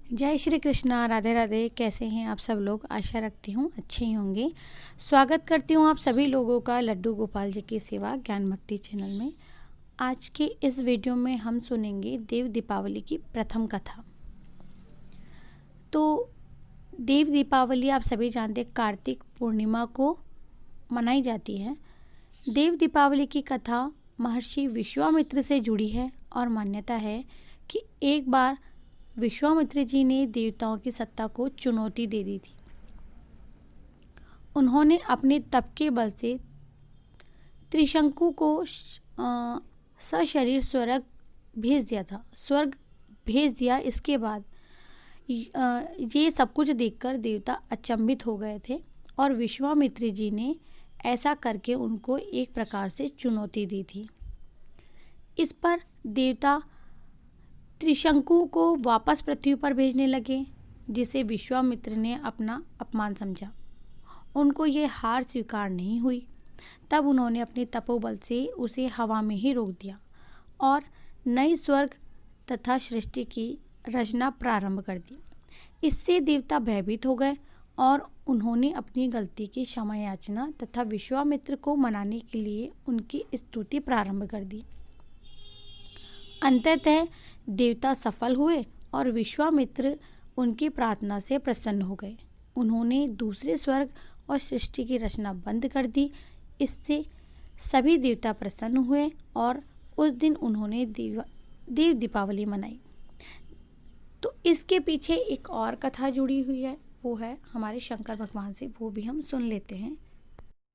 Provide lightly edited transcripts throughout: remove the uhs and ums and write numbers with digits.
जय श्री कृष्णा। राधे राधे। कैसे हैं आप सब लोग? आशा रखती हूँ अच्छे ही होंगे। स्वागत करती हूँ आप सभी लोगों का लड्डू गोपाल जी की सेवा ज्ञान भक्ति चैनल में। आज के इस वीडियो में हम सुनेंगे देव दीपावली की प्रथम कथा। तो देव दीपावली आप सभी जानते हैं कार्तिक पूर्णिमा को मनाई जाती है। देव दीपावली की कथा महर्षि विश्वामित्र से जुड़ी है और मान्यता है कि एक बार विश्वामित्र जी ने देवताओं की सत्ता को चुनौती दे दी थी। उन्होंने अपने तप के बल से त्रिशंकु को सशरीर स्वर्ग भेज दिया। इसके बाद ये सब कुछ देखकर देवता अचंभित हो गए थे और विश्वामित्र जी ने ऐसा करके उनको एक प्रकार से चुनौती दी थी। इस पर देवता त्रिशंकु को वापस पृथ्वी पर भेजने लगे, जिसे विश्वामित्र ने अपना अपमान समझा। उनको ये हार स्वीकार नहीं हुई। तब उन्होंने अपने तपोबल से उसे हवा में ही रोक दिया और नई स्वर्ग तथा सृष्टि की रचना प्रारंभ कर दी। इससे देवता भयभीत हो गए और उन्होंने अपनी गलती की क्षमा याचना तथा विश्वामित्र को मनाने के लिए उनकी स्तुति प्रारंभ कर दी। अंततः देवता सफल हुए और विश्वामित्र उनकी प्रार्थना से प्रसन्न हो गए। उन्होंने दूसरे स्वर्ग और सृष्टि की रचना बंद कर दी। इससे सभी देवता प्रसन्न हुए और उस दिन उन्होंने देव दीपावली मनाई। तो इसके पीछे एक और कथा जुड़ी हुई है, वो है हमारे शंकर भगवान से। वो भी हम सुन लेते हैं।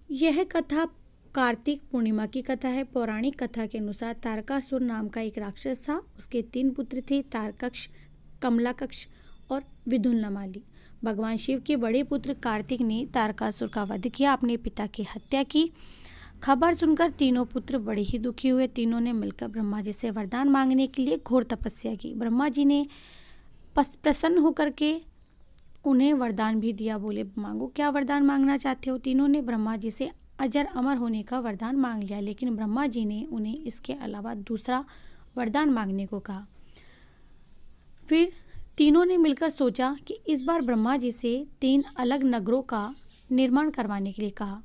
यह कथा कार्तिक पूर्णिमा की कथा है। पौराणिक कथा के अनुसार तारकासुर नाम का एक राक्षस था। उसके 3 पुत्र थे, तारकक्ष, कमलाकक्ष और विदुनलमाली। भगवान शिव के बड़े पुत्र कार्तिक ने तारकासुर का वध किया, अपने पिता की हत्या की। खबर सुनकर तीनों पुत्र बड़े ही दुखी हुए। तीनों ने मिलकर ब्रह्मा जी से वरदान मांगने के लिए घोर तपस्या की। ब्रह्मा जी ने प्रसन्न होकर के उन्हें वरदान भी दिया। बोले, मांगो, क्या वरदान मांगना चाहते हो? तीनों ने ब्रह्मा जी से अजर अमर होने का वरदान मांग लिया, लेकिन ब्रह्मा जी ने उन्हें इसके अलावा दूसरा वरदान मांगने को कहा। फिर तीनों ने मिलकर सोचा कि इस बार ब्रह्मा जी से 3 अलग नगरों का निर्माण करवाने के लिए कहा,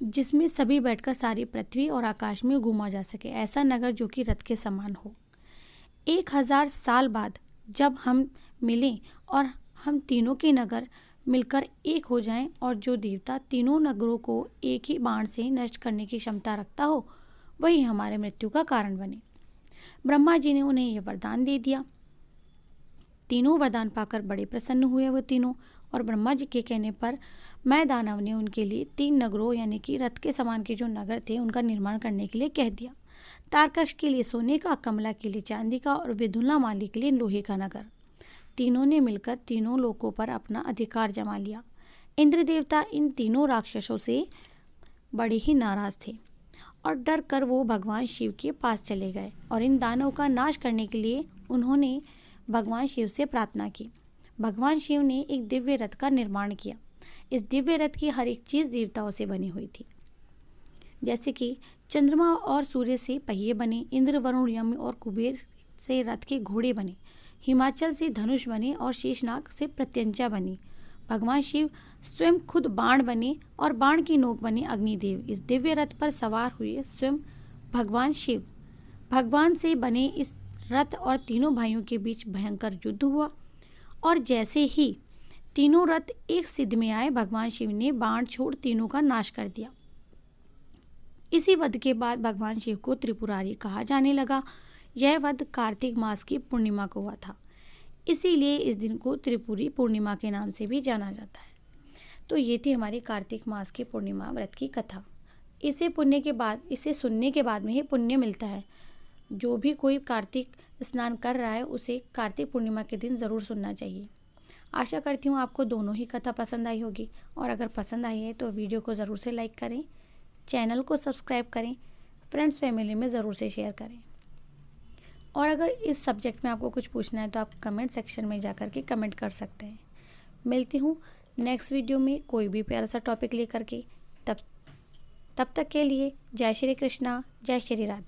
जिसमें सभी बैठकर सारी पृथ्वी और आकाश में घूमा जा सके। ऐसा नगर जो कि रथ के समान हो। 1000 साल बाद जब हम मिलें और हम तीनों के नगर मिलकर एक हो जाएं और जो देवता तीनों नगरों को एक ही बाण से नष्ट करने की क्षमता रखता हो, वही हमारे मृत्यु का कारण बने। ब्रह्मा जी ने उन्हें यह वरदान दे दिया। तीनों वरदान पाकर बड़े प्रसन्न हुए वो तीनों, और ब्रह्मा जी के कहने पर मैं दानव ने उनके लिए 3 नगरों यानी कि रथ के समान के जो नगर थे उनका निर्माण करने के लिए कह दिया। तारकक्ष के लिए सोने का, कमला के लिए चांदी का और विदुनलामाली के लिए लोहे का नगर। तीनों ने मिलकर तीनों लोकों पर अपना अधिकार जमा लिया। इंद्र देवता इन तीनों राक्षसों से बड़े ही नाराज थे और डर कर वो भगवान शिव के पास चले गए और इन दानवों का नाश करने के लिए उन्होंने भगवान शिव से प्रार्थना की। भगवान शिव ने एक दिव्य रथ का निर्माण किया। इस दिव्य रथ की हर एक चीज़ देवताओं से बनी हुई थी, जैसे कि चंद्रमा और सूर्य से पहिए बने, इंद्र, वरुण, यम और कुबेर से रथ के घोड़े बने, हिमाचल से धनुष बने और शेषनाग से प्रत्यंचा बनी। भगवान शिव स्वयं खुद बाण बने और बाण की नोक बने अग्निदेव। इस दिव्य रथ पर सवार हुए स्वयं भगवान शिव। भगवान से बने इस रथ और तीनों भाइयों के बीच भयंकर युद्ध हुआ और जैसे ही तीनों रथ एक सिद्ध में आए, भगवान शिव ने बाण छोड़ तीनों का नाश कर दिया। इसी वध के बाद भगवान शिव को त्रिपुरारी कहा जाने लगा। यह वध कार्तिक मास की पूर्णिमा को हुआ था, इसीलिए इस दिन को त्रिपुरी पूर्णिमा के नाम से भी जाना जाता है। तो ये थी हमारी कार्तिक मास की पूर्णिमा व्रत की कथा। इसे सुनने के बाद में ही पुण्य मिलता है। जो भी कोई कार्तिक स्नान कर रहा है उसे कार्तिक पूर्णिमा के दिन ज़रूर सुनना चाहिए। आशा करती हूँ आपको दोनों ही कथा पसंद आई होगी, और अगर पसंद आई है तो वीडियो को ज़रूर से लाइक करें, चैनल को सब्सक्राइब करें, फ्रेंड्स फैमिली में ज़रूर से शेयर करें। और अगर इस सब्जेक्ट में आपको कुछ पूछना है तो आप कमेंट सेक्शन में जाकर के कमेंट कर सकते हैं। मिलती हूँ नेक्स्ट वीडियो में कोई भी प्यारा सा टॉपिक लेकर के। तब तक के लिए जय श्री कृष्णा, जय श्री राधे।